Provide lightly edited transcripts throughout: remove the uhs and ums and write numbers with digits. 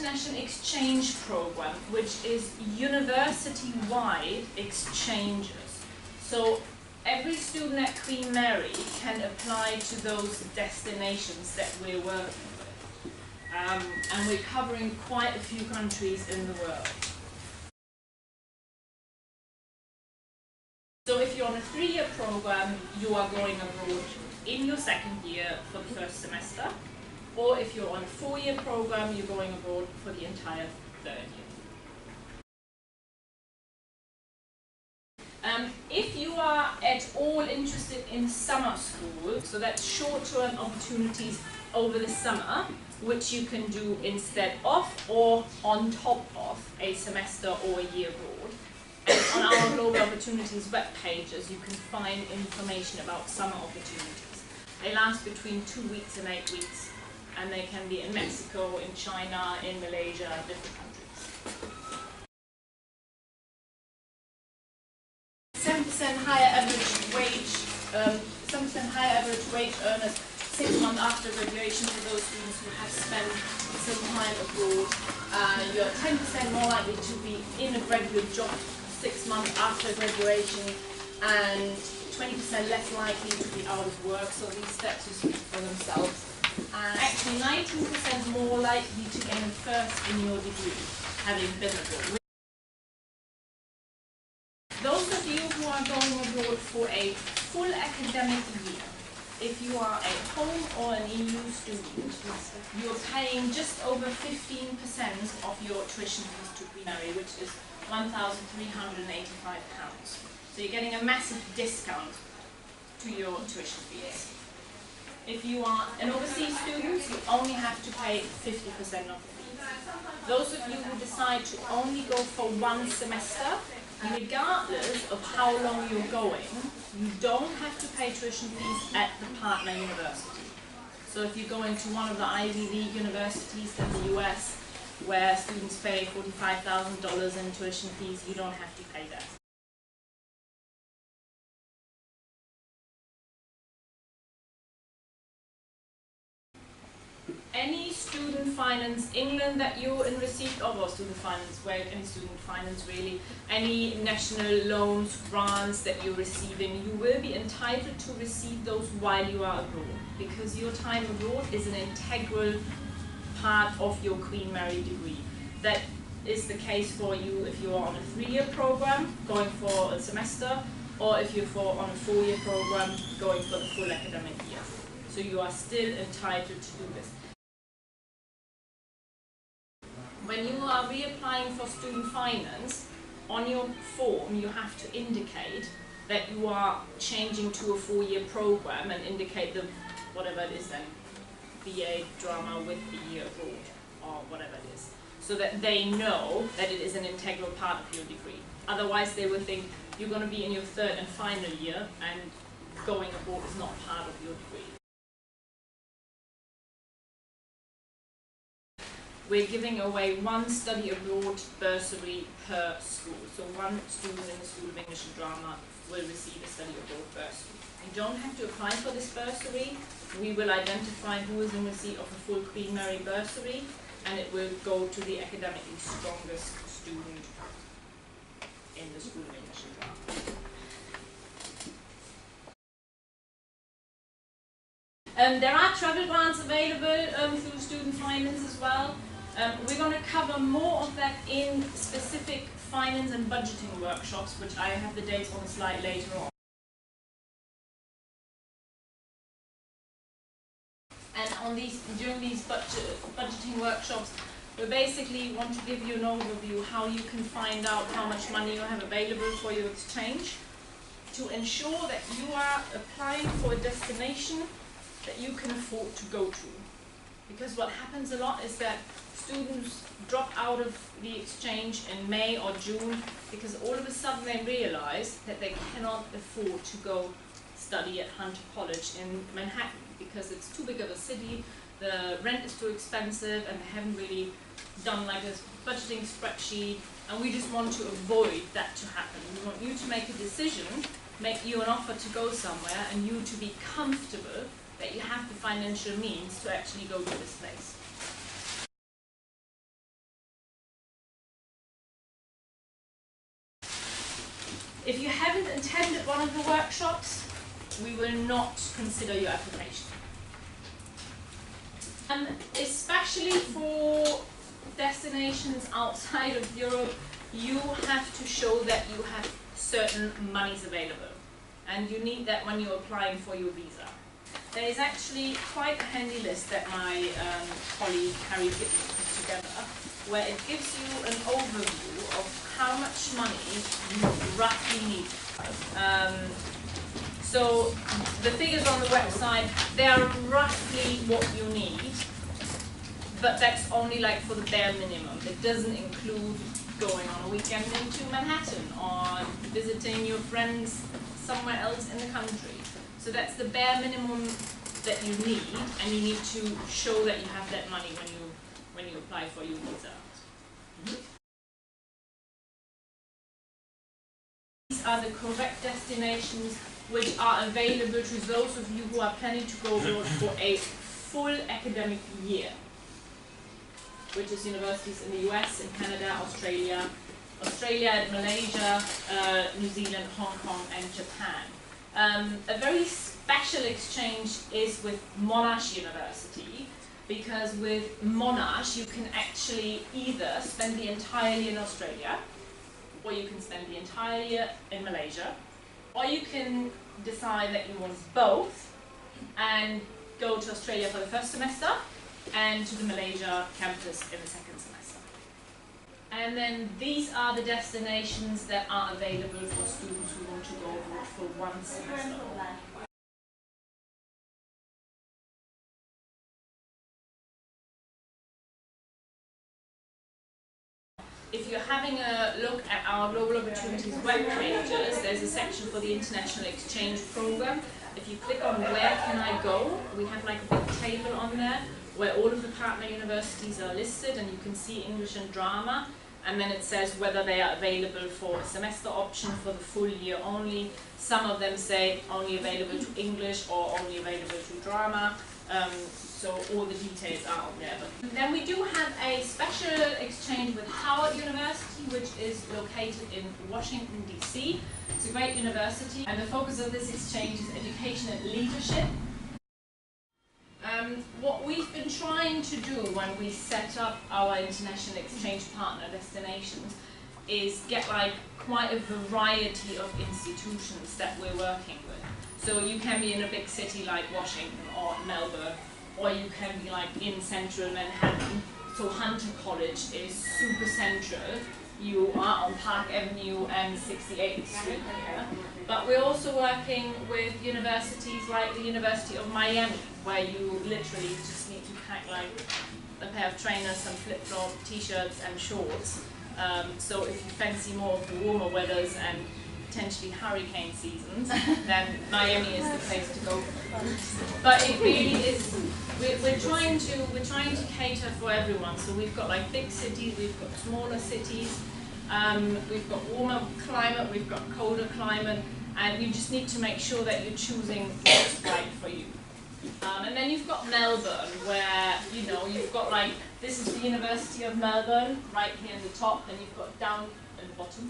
international exchange program, which is university-wide exchanges. So every student at Queen Mary can apply to those destinations that we're working with. And we're covering quite a few countries in the world. So if you're on a 3-year program, you are going abroad in your 2nd year for the 1st semester. Or if you're on a 4-year program, you're going abroad for the entire 3rd year. If you are at all interested in summer school, so that's short-term opportunities over the summer, which you can do instead of or on top of a semester or a year abroad. And on our Global Opportunities web pages, you can find information about summer opportunities. They last between 2 weeks and 8 weeks, and they can be in Mexico, in China, in Malaysia, different countries. 7% higher average wage, 7% higher average wage earners 6 months after graduation for those students who have spent some time abroad. You're 10% more likely to be in a graduate job 6 months after graduation, and 20% less likely to be out of work. So these steps will speak for themselves. And actually 19% more likely to gain a first in your degree, having been abroad. Those of you who are going abroad for a full academic year, if you are a home or an EU student, you're paying just over 15% of your tuition fees to Queen Mary, which is £1,385. So you're getting a massive discount to your tuition fees. If you are an overseas student, you only have to pay 50% of the fees. Those of you who decide to only go for 1 semester, regardless of how long you're going, you don't have to pay tuition fees at the partner university. So if you go into one of the Ivy League universities in the US, where students pay $45,000 in tuition fees, you don't have to pay that. Any student finance England that you're in receipt of, or student finance, where any student finance really, any national loans, grants that you're receiving, you will be entitled to receive those while you are abroad, because your time abroad is an integral part of your Queen Mary degree. That is the case for you if you are on a 3-year program, going for a semester, or if you're on a 4-year program, going for the full academic year. So you are still entitled to do this. When you are reapplying for student finance, on your form you have to indicate that you are changing to a 4-year program and indicate the whatever it is then, BA drama with a year abroad or whatever it is, so that they know that it is an integral part of your degree. Otherwise they will think you're going to be in your 3rd and final year and going abroad is not part of your degree. We're giving away 1 study abroad bursary per school. So 1 student in the School of English and Drama will receive a study abroad bursary. You don't have to apply for this bursary. We will identify who is in receipt of a full Queen Mary bursary, and it will go to the academically strongest student in the School of English and Drama. There are travel grants available through student finance as well. We're going to cover more of that in specific finance and budgeting workshops, which I have the dates on the slide later on. And during these budgeting workshops, we basically want to give you an overview how you can find out how much money you have available for your exchange, to ensure that you are applying for a destination that you can afford to go to. Because what happens a lot is that students drop out of the exchange in May or June because all of a sudden they realize that they cannot afford to go study at Hunter College in Manhattan because it's too big of a city, the rent is too expensive, and they haven't really done like a budgeting spreadsheet, and we just want to avoid that to happen. We want you to make a decision, make you an offer to go somewhere, and you to be comfortable that you have the financial means to actually go to this place. If you haven't attended one of the workshops, we will not consider your application. And especially for destinations outside of Europe, you have to show that you have certain monies available. And you need that when you're applying for your visa. There is actually quite a handy list that my colleague Harry Gibbons put together, where it gives you an overview of how much money you roughly need. So the figures on the website, they are roughly what you need, but that's only like for the bare minimum. It doesn't include going on a weekend into Manhattan or visiting your friends somewhere else in the country. So that's the bare minimum that you need, and you need to show that you have that money when you apply for your visa. These are the correct destinations which are available to those of you who are planning to go abroad for a full academic year, which is universities in the US, in Canada, Australia, Malaysia, New Zealand, Hong Kong, and Japan. A very special exchange is with Monash University, because with Monash you can actually either spend the entire year in Australia, or you can spend the entire year in Malaysia, or you can decide that you want both and go to Australia for the first semester and to the Malaysia campus in the second semester. And then these are the destinations that are available for students who want to go abroad for one semester. If you're having a look at our Global Opportunities web pages, there's a section for the International Exchange Program. If you click on where can I go, we have like a big table on there where all of the partner universities are listed, and you can see English and drama, and then it says whether they are available for a semester option for the full year only. Some of them say only available to English or only available to drama. So all the details are on there. But then we do have a special exchange with Howard University, which is located in Washington, DC. It's a great university, and the focus of this exchange is education and leadership. What we've been trying to do when we set up our international exchange partner destinations is get like quite a variety of institutions that we're working with. So you can be in a big city like Washington or Melbourne, or you can be like in central Manhattan. So Hunter College is super central. You are on Park Avenue and 68th Street here. But we're also working with universities like the University of Miami, where you literally just need to pack like a pair of trainers, some flip-flop t-shirts and shorts. So if you fancy more of the warmer weathers and potentially hurricane seasons, then Miami is the place to go. But it really is. We're trying to cater for everyone. So we've got like big cities, we've got smaller cities, we've got warmer climate, we've got colder climate, and you just need to make sure that you're choosing what's right for you. And then you've got Melbourne, where you've got like, this is the University of Melbourne right here in the top, and you've got down at the bottom.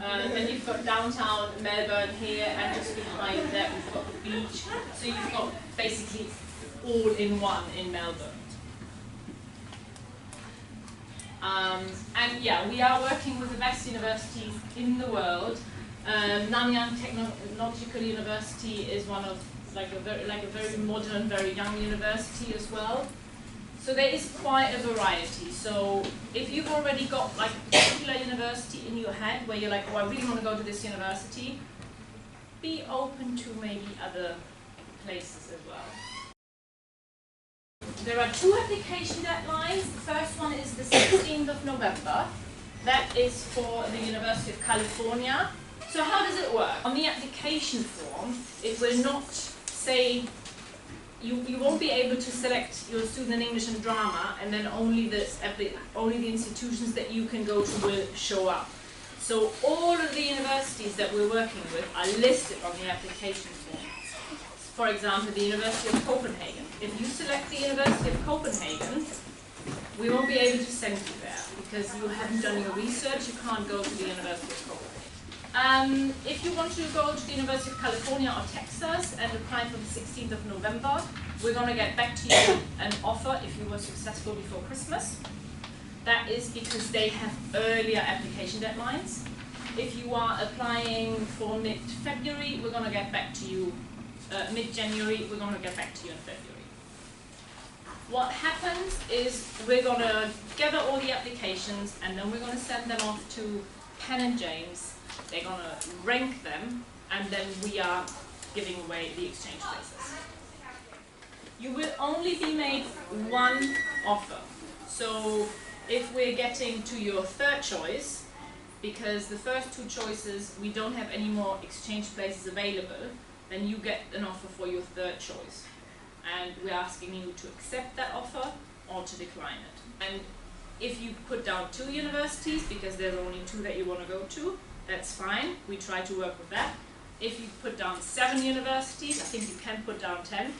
And then you've got downtown Melbourne here, and just behind that we've got the beach. So you've got basically all in one in Melbourne. And yeah, we are working with the best universities in the world. Nanyang Technological University is one of like a very modern, very young university as well. So there is quite a variety. So if you've already got like a particular university in your head where you're like, oh, I really want to go to this university, be open to maybe other places as well. There are 2 application deadlines. The first one is the 16th of November. That is for the University of California. So how does it work? On the application form, it will not say, you won't be able to select your student in English and drama, and then only the institutions that you can go to will show up. So all of the universities that we're working with are listed on the application form. For example, the University of Copenhagen. If you select the University of Copenhagen, we won't be able to send you there because you haven't done your research. You can't go to the University of Copenhagen. If you want to go to the University of California or Texas and apply for the 16th of November, we're going to get back to you an offer if you were successful before Christmas. That is because they have earlier application deadlines. If you are applying for mid-February, we're going to get back to you mid-January, we're going to get back to you in February. What happens is we're going to gather all the applications and then we're going to send them off to Penn and James. They're going to rank them and then we are giving away the exchange places. You will only be made one offer. So if we're getting to your third choice, because the first two choices we don't have any more exchange places available, then you get an offer for your third choice. And we're asking you to accept that offer or to decline it. And if you put down 2 universities, because there's only 2 that you want to go to, that's fine. We try to work with that. If you put down 7 universities, I think you can put down 10,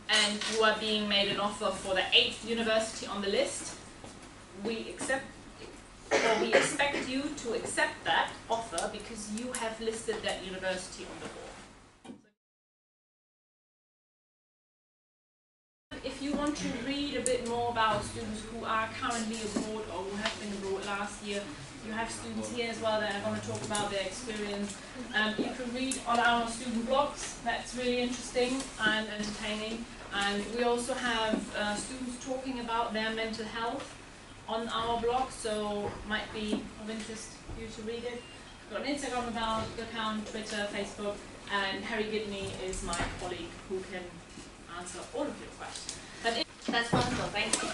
and you are being made an offer for the 8th university on the list, we expect you to accept that offer because you have listed that university on the board. If you want to read a bit more about students who are currently abroad or who have been abroad last year, you have students here as well that are going to talk about their experience. You can read on our student blogs. That's really interesting and entertaining. And we also have students talking about their mental health on our blog, so might be of interest for you to read it. We've got an Instagram account, Twitter, Facebook, and Harry Gidney is my colleague who can answer all of your questions. That's wonderful, thank you.